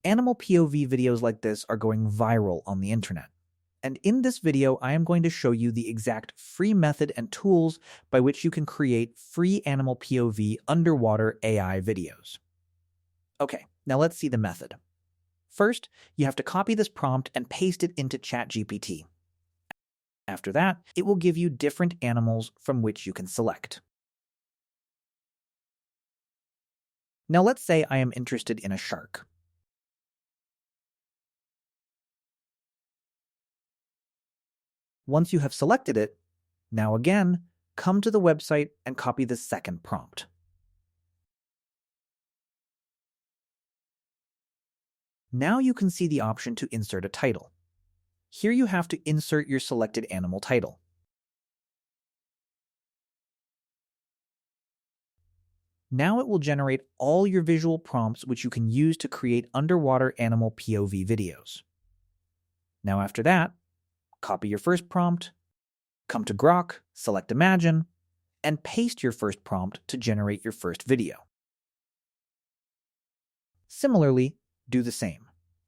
Animal POV videos like this are going viral on the internet. And in this video, I am going to show you the exact free method and tools by which you can create free animal POV underwater AI videos. Okay, now let's see the method. First, you have to copy this prompt and paste it into ChatGPT. After that, it will give you different animals from which you can select. Now let's say I am interested in a shark. Once you have selected it, now again, come to the website and copy the second prompt. Now you can see the option to insert a title. Here you have to insert your selected animal title. Now it will generate all your visual prompts which you can use to create underwater animal POV videos. Now after that, copy your first prompt, come to Grok, select Imagine, and paste your first prompt to generate your first video. Similarly, do the same.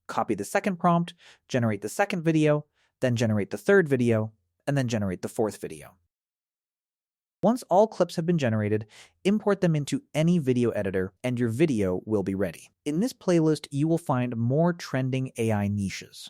Copy the second prompt, generate the second video, then generate the third video, and then generate the fourth video. Once all clips have been generated, import them into any video editor and your video will be ready. In this playlist, you will find more trending AI niches.